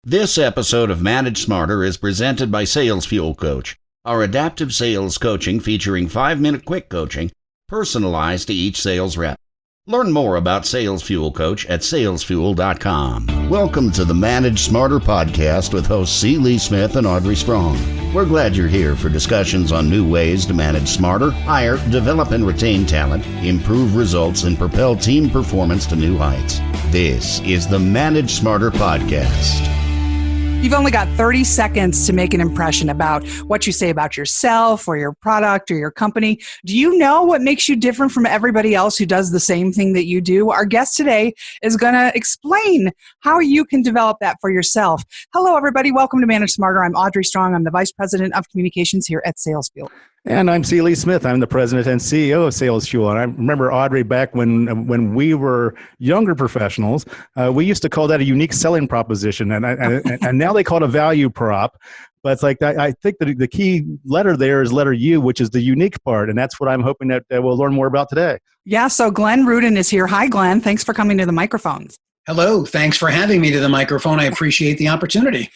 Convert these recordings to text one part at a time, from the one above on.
This episode of Manage Smarter is presented by Sales Fuel Coach, our adaptive sales coaching featuring 5-minute quick coaching personalized to each sales rep. Learn more about Sales Fuel Coach at salesfuel.com. Welcome to the Manage Smarter podcast with hosts C. Lee Smith and Audrey Strong. We're glad you're here for discussions on new ways to manage smarter, hire, develop and retain talent, improve results, and propel team performance to new heights. This is the Manage Smarter podcast. You've only got 30 seconds to make an impression about what you say about yourself or your product or your company. Do you know what makes you different from everybody else who does the same thing that you do? Our guest today is going to explain how you can develop that for yourself. Hello, everybody. Welcome to Manage Smarter. I'm Audrey Strong. I'm the Vice President of Communications here at Sales Fuel. And I'm C. Lee Smith. I'm the President and CEO of Sales Fuel. And I remember, Audrey, back when we were younger professionals, we used to call that a unique selling proposition. And now they call it a value prop. But it's like, I think that the key letter there is letter U, which is the unique part. And that's what I'm hoping that we'll learn more about today. Yeah, so Glenn Rudin is here. Hi, Glenn. Thanks for coming to the microphones. Hello. Thanks for having me to the microphone. I appreciate the opportunity.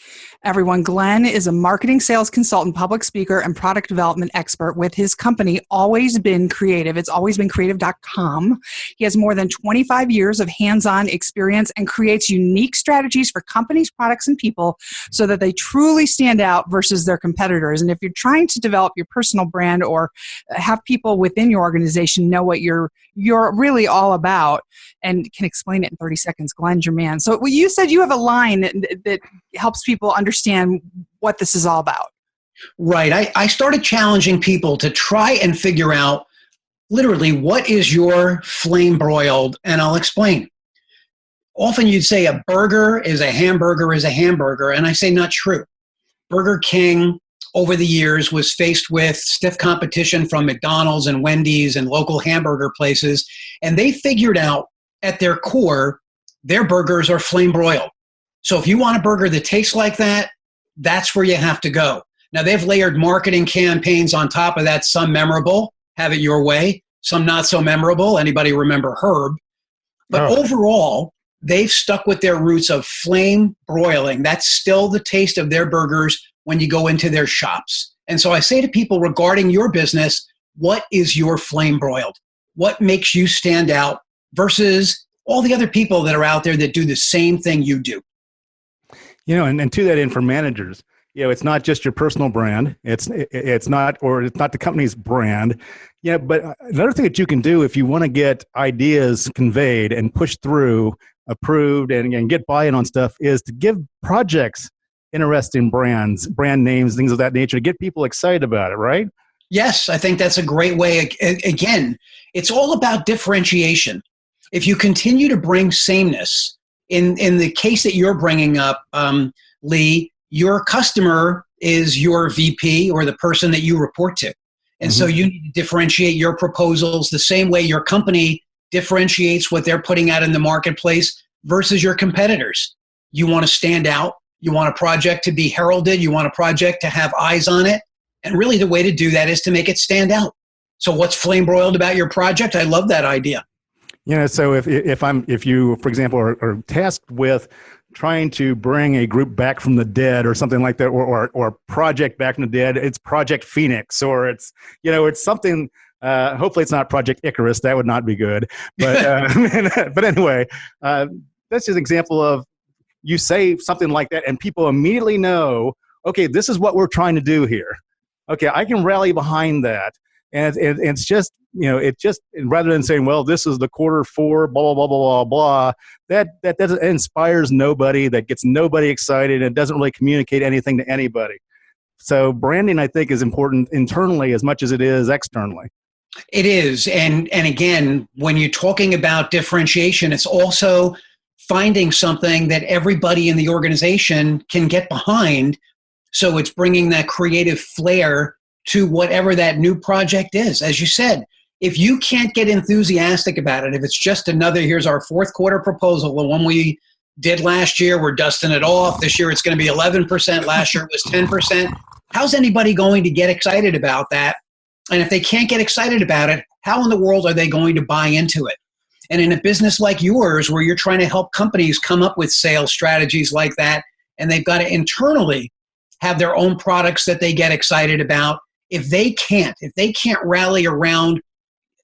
Everyone, Glenn is a marketing, sales consultant, public speaker, and product development expert with his company, Always Been Creative. It's alwaysbeencreative.com. He has more than 25 years of hands-on experience and creates unique strategies for companies, products, and people so that they truly stand out versus their competitors. And if you're trying to develop your personal brand or have people within your organization know what you're really all about and can explain it in 30 seconds, Glenn's your man. So you said you have a line that helps people understand what this is all about. Right. I started challenging people to try and figure out literally what is your flame-broiled, and I'll explain. Often you'd say a burger is a hamburger, and I say not true. Burger King over the years was faced with stiff competition from McDonald's and Wendy's and local hamburger places, and they figured out at their core, their burgers are flame-broiled. So if you want a burger that tastes like that, that's where you have to go. Now, they've layered marketing campaigns on top of that, some memorable, have it your way, some not so memorable. Anybody remember Herb? But overall, they've stuck with their roots of flame broiling. That's still the taste of their burgers when you go into their shops. And so I say to people regarding your business, what is your flame broiled? What makes you stand out versus all the other people that are out there that do the same thing you do? You know, and to that end for managers, it's not just your personal brand. It's not the company's brand. Yeah, but another thing that you can do if you want to get ideas conveyed and pushed through, approved, and get buy-in on stuff is to give projects interesting brands, brand names, things of that nature to get people excited about it, right? Yes, I think that's a great way. Again, it's all about differentiation. If you continue to bring sameness, in the case that you're bringing up, Lee, your customer is your VP or the person that you report to. And so you need to differentiate your proposals the same way your company differentiates what they're putting out in the marketplace versus your competitors. You want to stand out. You want a project to be heralded. You want a project to have eyes on it. And really the way to do that is to make it stand out. So what's flame broiled about your project? I love that idea. So if you, for example, are tasked with trying to bring a group back from the dead or something like that, or project back from the dead, it's Project Phoenix, or it's something. Hopefully, it's not Project Icarus. That would not be good. But but anyway, that's just an example of you say something like that, and people immediately know, okay, this is what we're trying to do here. Okay, I can rally behind that. And it's just, rather than saying, well, this is the Q4, blah, blah, blah, blah, blah, that inspires nobody, that gets nobody excited, and doesn't really communicate anything to anybody. So branding, I think, is important internally as much as it is externally. It is. And again, when you're talking about differentiation, it's also finding something that everybody in the organization can get behind. So it's bringing that creative flair to whatever that new project is. As you said, if you can't get enthusiastic about it, if it's just another, here's our Q4 proposal, the one we did last year, we're dusting it off. This year it's going to be 11%. Last year it was 10%. How's anybody going to get excited about that? And if they can't get excited about it, how in the world are they going to buy into it? And in a business like yours, where you're trying to help companies come up with sales strategies like that, and they've got to internally have their own products that they get excited about. If they can't rally around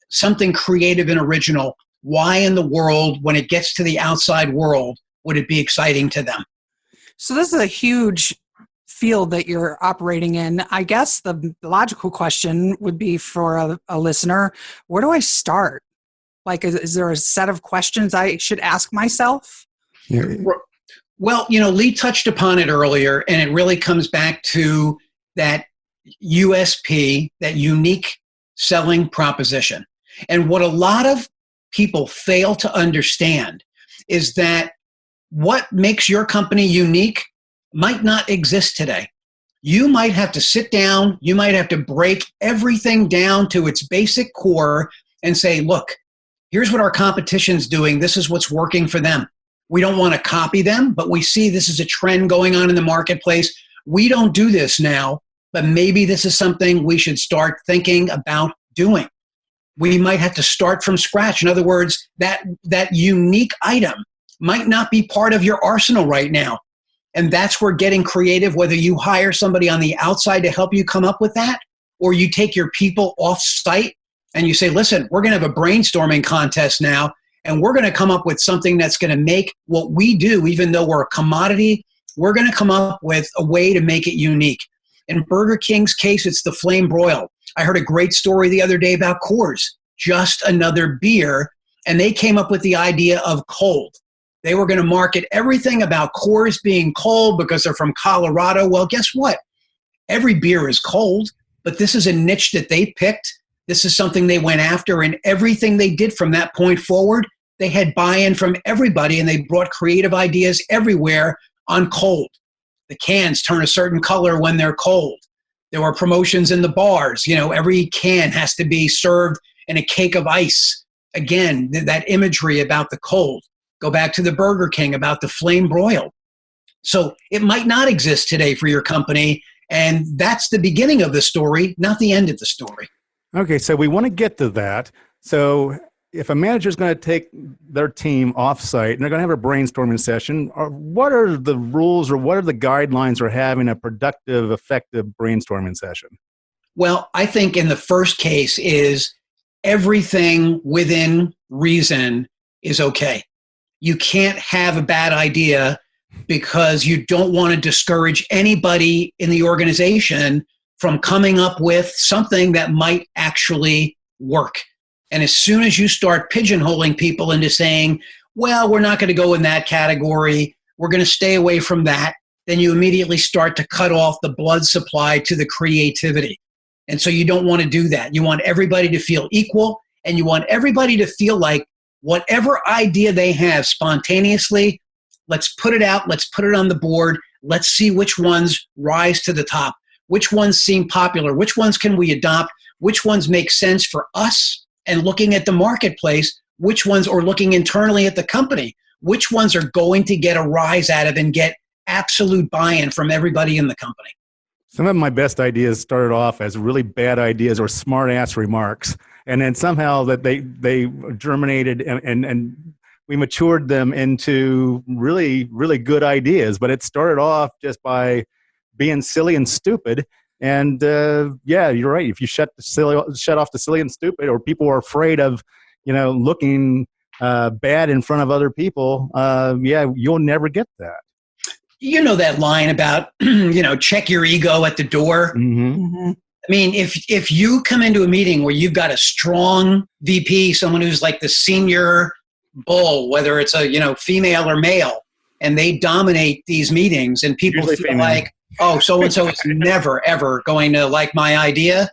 something creative and original, why in the world, when it gets to the outside world, would it be exciting to them? So this is a huge field that you're operating in. I guess the logical question would be for a listener, where do I start? Like, is there a set of questions I should ask myself? Yeah. Well, Lee touched upon it earlier, and it really comes back to that USP, that unique selling proposition. And what a lot of people fail to understand is that what makes your company unique might not exist today. You might have to sit down, you might have to break everything down to its basic core and say, look, here's what our competition's doing. This is what's working for them. We don't want to copy them, but we see this is a trend going on in the marketplace. We don't do this now, but maybe this is something we should start thinking about doing. We might have to start from scratch. In other words, that unique item might not be part of your arsenal right now. And that's where getting creative, whether you hire somebody on the outside to help you come up with that, or you take your people off site and you say, listen, we're going to have a brainstorming contest now, and we're going to come up with something that's going to make what we do, even though we're a commodity, we're going to come up with a way to make it unique. In Burger King's case, it's the flame-broiled. I heard a great story the other day about Coors, just another beer, and they came up with the idea of cold. They were going to market everything about Coors being cold because they're from Colorado. Well, guess what? Every beer is cold, but this is a niche that they picked. This is something they went after, and everything they did from that point forward, they had buy-in from everybody, and they brought creative ideas everywhere on cold. The cans turn a certain color when they're cold. There were promotions in the bars. Every can has to be served in a cake of ice. Again, that imagery about the cold. Go back to the Burger King about the flame-broiled. So it might not exist today for your company, and that's the beginning of the story, not the end of the story. Okay, so we want to get to that. So if a manager is going to take their team off-site and they're going to have a brainstorming session, what are the rules or what are the guidelines for having a productive, effective brainstorming session? Well, I think in the first case is everything within reason is okay. You can't have a bad idea because you don't want to discourage anybody in the organization from coming up with something that might actually work. And as soon as you start pigeonholing people into saying, well, we're not going to go in that category, we're going to stay away from that, then you immediately start to cut off the blood supply to the creativity. And so you don't want to do that. You want everybody to feel equal, and you want everybody to feel like whatever idea they have spontaneously, let's put it out, let's put it on the board, let's see which ones rise to the top, which ones seem popular, which ones can we adopt, which ones make sense for us, and looking at the marketplace, which ones are looking internally at the company, which ones are going to get a rise out of and get absolute buy-in from everybody in the company. Some of my best ideas started off as really bad ideas or smart-ass remarks, and then somehow that they germinated and we matured them into really, really good ideas. But it started off just by being silly and stupid. And yeah, you're right. If you shut off the silly and stupid, or people are afraid of, looking bad in front of other people, yeah, you'll never get that. You know that line about, check your ego at the door. Mm-hmm. Mm-hmm. I mean, if you come into a meeting where you've got a strong VP, someone who's like the senior bull, whether it's a female or male, and they dominate these meetings, and people Usually feel female. like, oh, so-and-so is never, ever going to like my idea,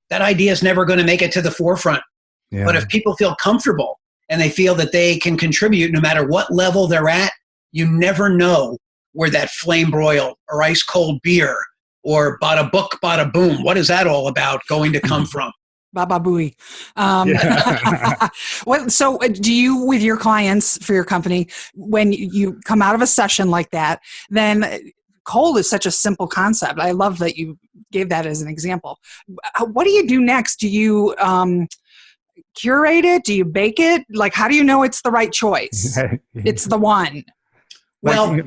that idea is never going to make it to the forefront. Yeah. But if people feel comfortable and they feel that they can contribute no matter what level they're at, you never know where that flame-broiled or ice-cold beer or bada book, bada boom, what is that all about going to come from? Baba Booey. Yeah. Well, so do you, with your clients for your company, when you come out of a session like that, then cold is such a simple concept. I love that you gave that as an example. What do you do next? Do you curate it? Do you bake it? Like, how do you know it's the right choice? It's the one. Well,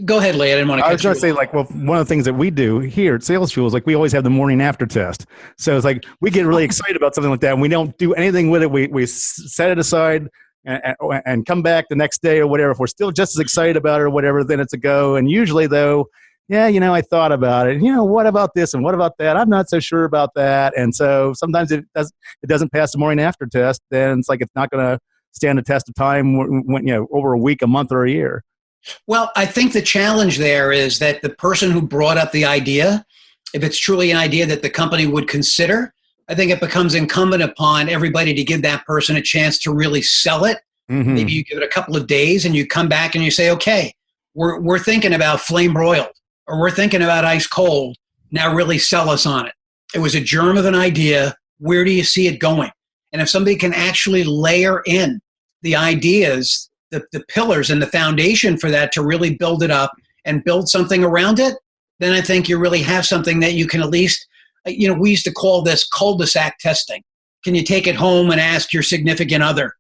Go ahead, Lee. I didn't want to I was cut you going to say, off. like, well, one of the things that we do here at Sales Fuel is like we always have the morning after test. So it's like we get really excited about something like that, and we don't do anything with it. We set it aside and come back the next day or whatever. If we're still just as excited about it or whatever, then it's a go. And usually, though, yeah, I thought about it. What about this and what about that? I'm not so sure about that. And so sometimes it doesn't pass the morning after test. Then it's like it's not going to stand the test of time when over a week, a month, or a year. Well, I think the challenge there is that the person who brought up the idea, if it's truly an idea that the company would consider, I think it becomes incumbent upon everybody to give that person a chance to really sell it. Mm-hmm. Maybe you give it a couple of days and you come back and you say, okay, we're thinking about flame broiled, or we're thinking about ice cold. Now really sell us on it. It was a germ of an idea. Where do you see it going? And if somebody can actually layer in the ideas, the pillars and the foundation for that to really build it up and build something around it, then I think you really have something that you can at least, we used to call this cul-de-sac testing. Can you take it home and ask your significant other?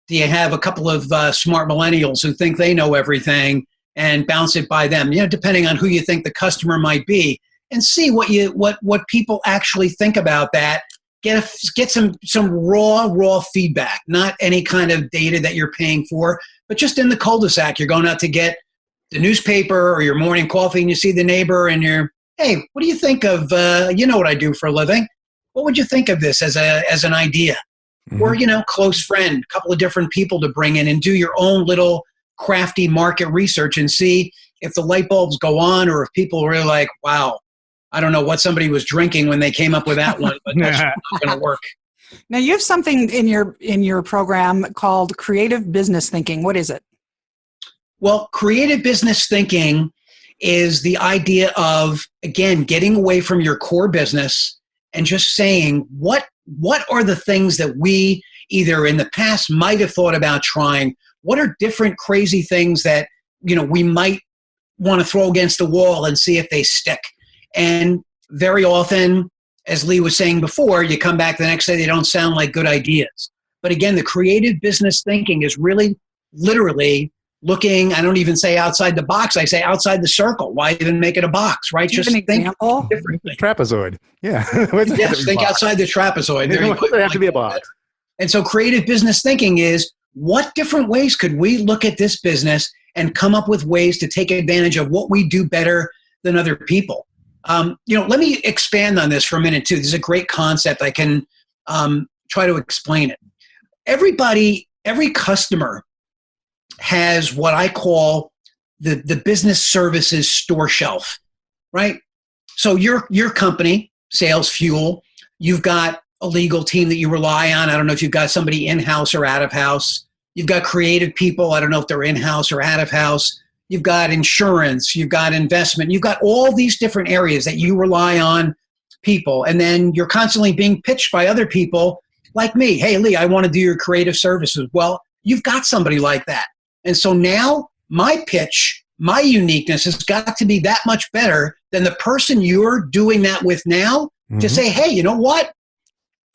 Do you have a couple of smart millennials who think they know everything and bounce it by them, depending on who you think the customer might be, and see what people actually think about that. Get some raw feedback, not any kind of data that you're paying for, but just in the cul-de-sac. You're going out to get the newspaper or your morning coffee, and you see the neighbor, and hey, what do you think of? What I do for a living. What would you think of this as an idea? Mm-hmm. Or close friend, a couple of different people to bring in, and do your own little crafty market research and see if the light bulbs go on, or if people are really like, wow. I don't know what somebody was drinking when they came up with that one, but that's not going to work. Now, you have something in your program called creative business thinking. What is it? Well, creative business thinking is the idea of, again, getting away from your core business and just saying, what are the things that we either in the past might have thought about trying? What are different crazy things that, we might want to throw against the wall and see if they stick? And very often, as Lee was saying before, you come back the next day, they don't sound like good ideas. But again, the creative business thinking is really literally looking, I don't even say outside the box, I say outside the circle. Why even make it a box, right? Just think differently. Trapezoid. Yeah. Yes, think outside the trapezoid. There have to be a box. And so creative business thinking is, what different ways could we look at this business and come up with ways to take advantage of what we do better than other people? Let me expand on this for a minute too. This is a great concept. I can try to explain it. Every customer has what I call the business services store shelf, right? So your company, Sales Fuel, you've got a legal team that you rely on. I don't know if you've got somebody in-house or out of house. You've got creative people. I don't know if they're in-house or out of house. You've got insurance, you've got investment, you've got all these different areas that you rely on people. And then you're constantly being pitched by other people like me. Hey, Lee, I want to do your creative services. Well, you've got somebody like that. And so now my pitch, my uniqueness has got to be that much better than the person you're doing that with now to say, hey, you know what?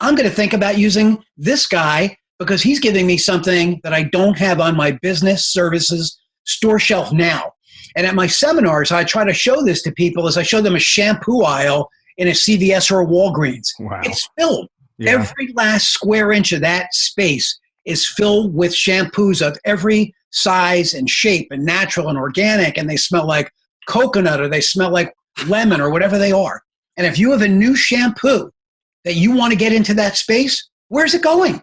I'm going to think about using this guy because he's giving me something that I don't have on my business services store shelf now. And at my seminars, I try to show this to people as I show them a shampoo aisle in a CVS or a Walgreens. Wow. It's filled. Yeah. Every last square inch of that space is filled with shampoos of every size and shape and natural and organic, and they smell like coconut or they smell like lemon or whatever they are. And if you have a new shampoo that you want to get into that space, where's it going?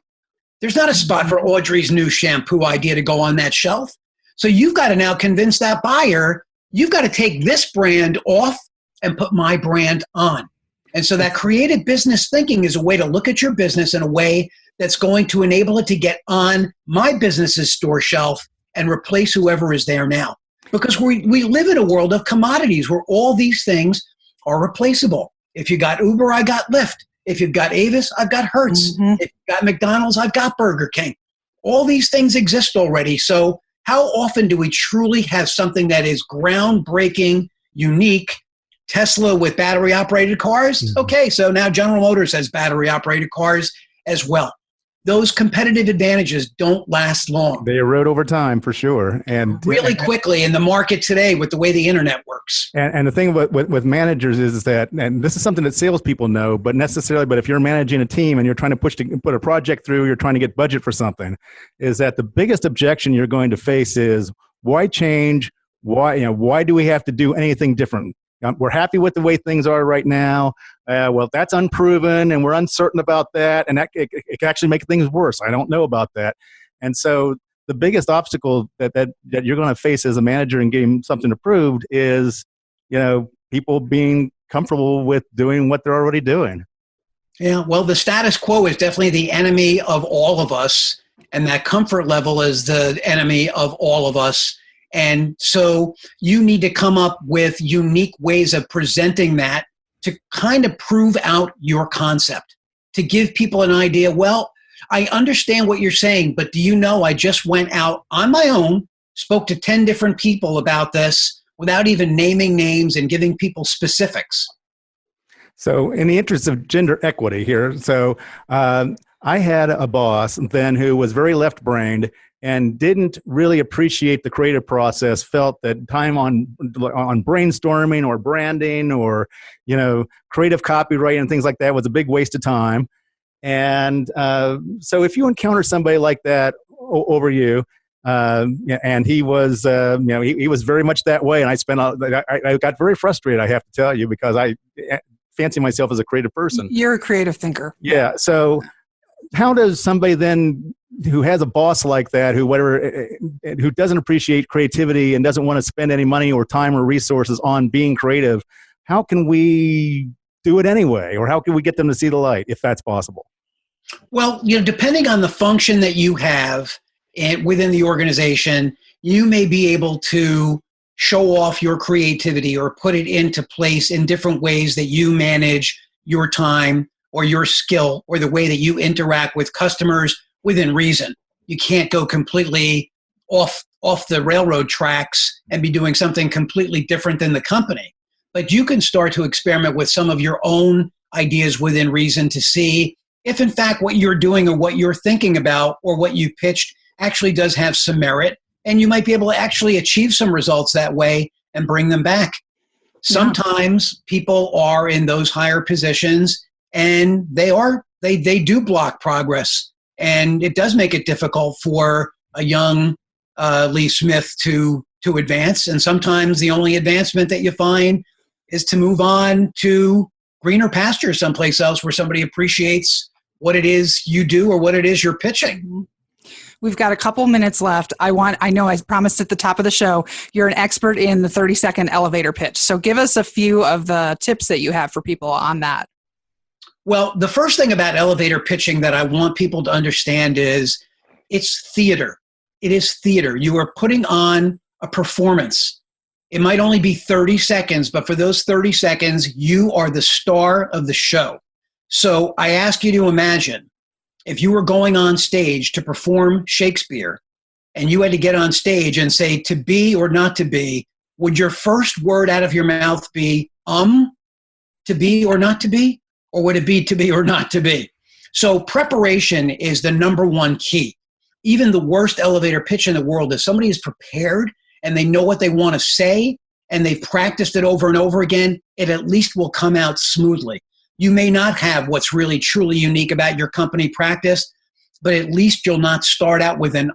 There's not a spot for Audrey's new shampoo idea to go on that shelf. So you've got to now convince that buyer, you've got to take this brand off and put my brand on. And so that creative business thinking is a way to look at your business in a way that's going to enable it to get on my business's store shelf and replace whoever is there now. Because we live in a world of commodities where all these things are replaceable. If you got Uber, I got Lyft. If you've got Avis, I've got Hertz. Mm-hmm. If you've got McDonald's, I've got Burger King. All these things exist already. So how often do we truly have something that is groundbreaking, unique? Tesla with battery-operated cars? Mm-hmm. Okay, so now General Motors has battery-operated cars as well. those competitive advantages don't last long. They erode over time for sure. And really quickly in the market today with the way the internet works. And the thing with managers is that, and this is something that salespeople know, but if you're managing a team and you're trying to put a project through, you're trying to get budget for something, is that the biggest objection you're going to face is, why change? Why do we have to do anything different? We're happy with the way things are right now. Well, that's unproven, and we're uncertain about that, and it can actually make things worse. I don't know about that. And so the biggest obstacle that you're going to face as a manager in getting something approved is, people being comfortable with doing what they're already doing. Yeah, well, the status quo is definitely the enemy of all of us, and that comfort level is the enemy of all of us. And so you need to come up with unique ways of presenting that to kind of prove out your concept, to give people an idea. Well, I understand what you're saying, but do you know, I just went out on my own, spoke to 10 different people about this without even naming names and giving people specifics. So in the interest of gender equity here, I had a boss then who was very left-brained and didn't really appreciate the creative process, felt that time on brainstorming or branding or, creative copyright and things like that was a big waste of time. And so if you encounter somebody like that over you, and he was, he was very much that way, and I got very frustrated, I have to tell you, because I fancy myself as a creative person. You're a creative thinker. Yeah. So how does somebody then who has a boss like that, who doesn't appreciate creativity and doesn't want to spend any money or time or resources on being creative, how can we do it anyway? Or how can we get them to see the light, if that's possible? Well, depending on the function that you have within the organization, you may be able to show off your creativity or put it into place in different ways that you manage your time or your skill or the way that you interact with customers within reason. You can't go completely off the railroad tracks and be doing something completely different than the company. But you can start to experiment with some of your own ideas within reason to see if, in fact, what you're doing or what you're thinking about or what you pitched actually does have some merit. And you might be able to actually achieve some results that way and bring them back. Sometimes people are in those higher positions and they do block progress. And it does make it difficult for a young Lee Smith to advance. And sometimes the only advancement that you find is to move on to greener pastures someplace else where somebody appreciates what it is you do or what it is you're pitching. We've got a couple minutes left. I know I promised at the top of the show, you're an expert in the 30-second elevator pitch. So give us a few of the tips that you have for people on that. Well, the first thing about elevator pitching that I want people to understand is it's theater. It is theater. You are putting on a performance. It might only be 30 seconds, but for those 30 seconds, you are the star of the show. So I ask you to imagine if you were going on stage to perform Shakespeare and you had to get on stage and say to be or not to be, would your first word out of your mouth be to be or not to be? Or would it be to be or not to be? So preparation is the number one key. Even the worst elevator pitch in the world, if somebody is prepared and they know what they want to say and they've practiced it over and over again, it at least will come out smoothly. You may not have what's really truly unique about your company practice, but at least you'll not start out with an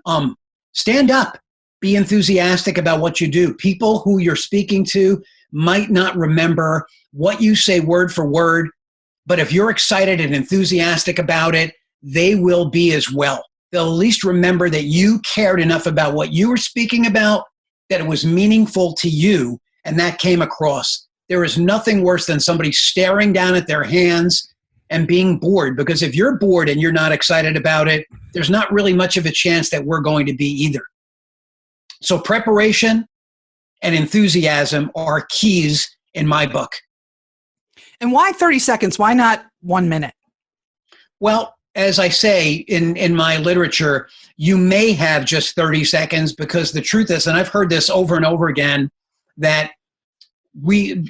Stand up. Be enthusiastic about what you do. People who you're speaking to might not remember what you say word for word, but if you're excited and enthusiastic about it, they will be as well. They'll at least remember that you cared enough about what you were speaking about, that it was meaningful to you, and that came across. There is nothing worse than somebody staring down at their hands and being bored, because if you're bored and you're not excited about it, there's not really much of a chance that we're going to be either. So preparation and enthusiasm are keys in my book. And why 30 seconds? Why not 1 minute? Well, as I say in my literature, you may have just 30 seconds because the truth is, and I've heard this over and over again, that we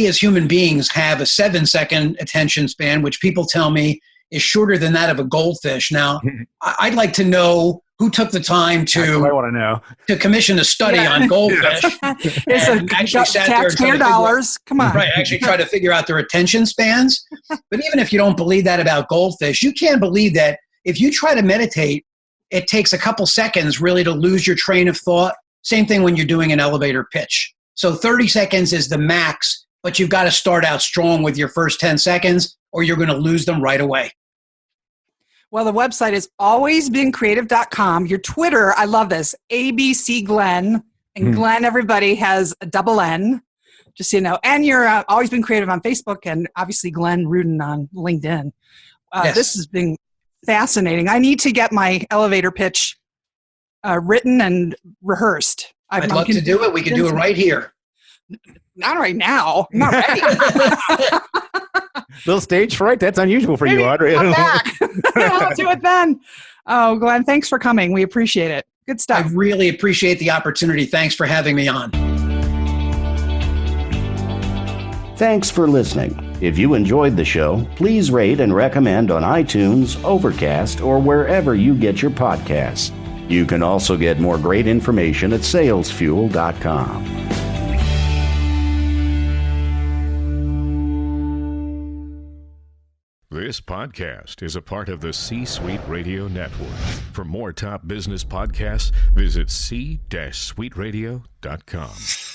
as human beings have a 7-second attention span, which people tell me is shorter than that of a goldfish. Now, I'd like to know who took the time I want to know. to commission a study on goldfish. It's and actually sat there and tried to taxpayer figure dollars. Come on. Right, actually try to figure out their attention spans. But even if you don't believe that about goldfish, you can believe that if you try to meditate, it takes a couple seconds really to lose your train of thought. Same thing when you're doing an elevator pitch. So 30 seconds is the max, but you've got to start out strong with your first 10 seconds or you're going to lose them right away. Well, the website is alwaysbeencreative.com. Your Twitter, I love this, ABC Glenn. And Glenn, everybody has a double N, just so you know. And you're Always Been Creative on Facebook and obviously Glenn Rudin on LinkedIn. Yes. This has been fascinating. I need to get my elevator pitch written and rehearsed. I'd love to do it. We can do it right here. Not right now. I'm not ready. Little stage fright? That's unusual for you, Audrey. I'm back. I'll do it then. Oh, Glenn, thanks for coming. We appreciate it. Good stuff. I really appreciate the opportunity. Thanks for having me on. Thanks for listening. If you enjoyed the show, please rate and recommend on iTunes, Overcast, or wherever you get your podcasts. You can also get more great information at salesfuel.com. This podcast is a part of the C-Suite Radio Network. For more top business podcasts, visit c-suiteradio.com.